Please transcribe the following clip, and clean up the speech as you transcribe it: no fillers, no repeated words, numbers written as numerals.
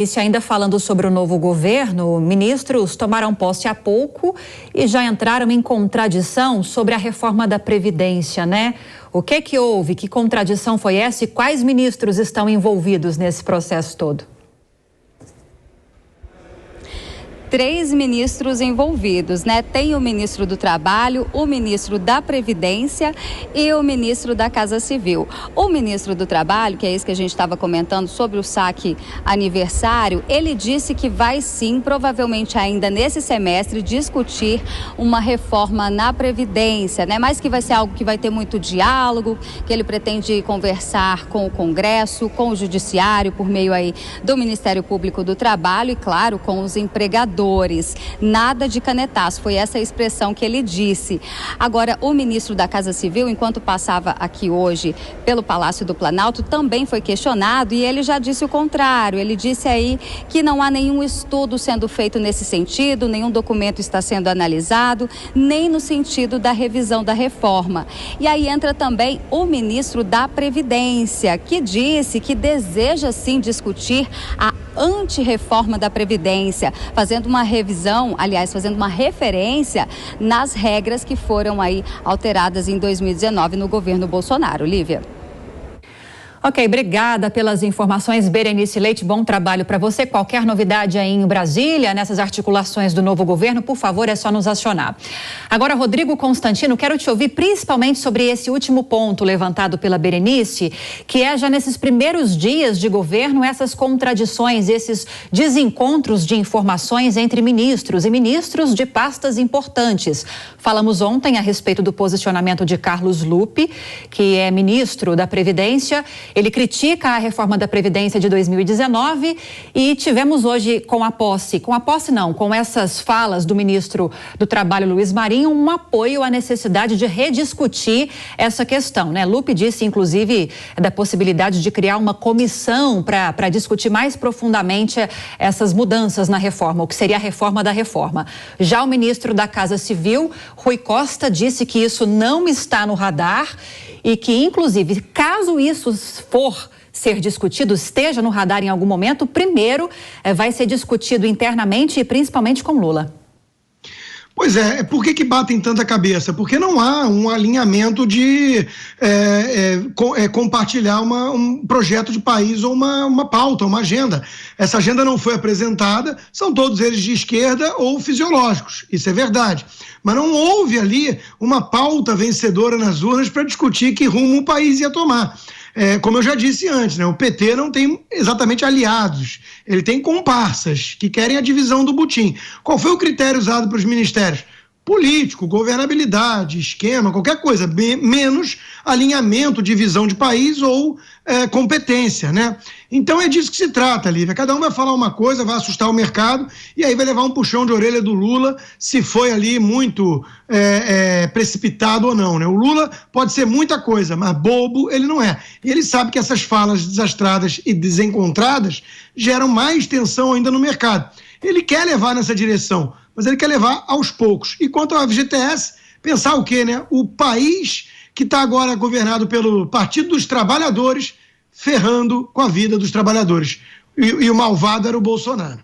E se ainda falando sobre o novo governo, ministros tomaram posse há pouco e já entraram em contradição sobre a reforma da Previdência, né? O que houve? Que contradição foi essa e quais ministros estão envolvidos nesse processo todo? 3 ministros envolvidos, né? Tem o ministro do Trabalho, o ministro da Previdência e o ministro da Casa Civil. O ministro do Trabalho, que é esse que a gente estava comentando sobre o saque aniversário, ele disse que vai sim, provavelmente ainda nesse semestre, discutir uma reforma na Previdência, né? Mas que vai ser algo que vai ter muito diálogo, que ele pretende conversar com o Congresso, com o Judiciário, por meio aí do Ministério Público do Trabalho e, claro, com os empregadores. Nada de canetaço, foi essa a expressão que ele disse. Agora, o ministro da Casa Civil, enquanto passava aqui hoje pelo Palácio do Planalto, também foi questionado e ele já disse o contrário. Ele disse aí que não há nenhum estudo sendo feito nesse sentido, nenhum documento está sendo analisado, nem no sentido da revisão da reforma. E aí entra também o ministro da Previdência, que disse que deseja sim discutir a antirreforma da Previdência, fazendo uma revisão, aliás, fazendo uma referência nas regras que foram aí alteradas em 2019 no governo Bolsonaro. Lívia. Ok, obrigada pelas informações, Berenice Leite, bom trabalho para você. Qualquer novidade aí em Brasília, nessas articulações do novo governo, por favor, é só nos acionar. Agora, Rodrigo Constantino, quero te ouvir principalmente sobre esse último ponto levantado pela Berenice, que é já nesses primeiros dias de governo, essas contradições, esses desencontros de informações entre ministros e ministros de pastas importantes. Falamos ontem a respeito do posicionamento de Carlos Lupe, que é ministro da Previdência. Ele critica a reforma da Previdência de 2019 e tivemos hoje com essas falas do ministro do Trabalho, Luiz Marinho, um apoio à necessidade de rediscutir essa questão, né? Lupe disse, inclusive, da possibilidade de criar uma comissão para discutir mais profundamente essas mudanças na reforma, o que seria a reforma da reforma. Já o ministro da Casa Civil, Rui Costa, disse que isso não está no radar e que, inclusive, caso isso for ser discutido, esteja no radar em algum momento, primeiro vai ser discutido internamente e principalmente com Lula. Pois é, por que batem tanta cabeça? Porque não há um alinhamento de compartilhar um projeto de país ou uma pauta, uma agenda. Essa agenda não foi apresentada, são todos eles de esquerda ou fisiológicos, isso é verdade. Mas não houve ali uma pauta vencedora nas urnas para discutir que rumo o país ia tomar. Como eu já disse antes, né, o PT não tem exatamente aliados, ele tem comparsas que querem a divisão do butim. Qual foi o critério usado para os ministérios? Político, governabilidade, esquema, qualquer coisa, menos alinhamento, divisão de país ou competência, né? Então é disso que se trata, Lívia. Cada um vai falar uma coisa, vai assustar o mercado e aí vai levar um puxão de orelha do Lula se foi ali muito precipitado ou não, né? O Lula pode ser muita coisa, mas bobo ele não é. E ele sabe que essas falas desastradas e desencontradas geram mais tensão ainda no mercado. Ele quer levar nessa direção, mas ele quer levar aos poucos. E quanto ao FGTS, pensar o quê, né? O país que está agora governado pelo Partido dos Trabalhadores, ferrando com a vida dos trabalhadores. E o malvado era o Bolsonaro.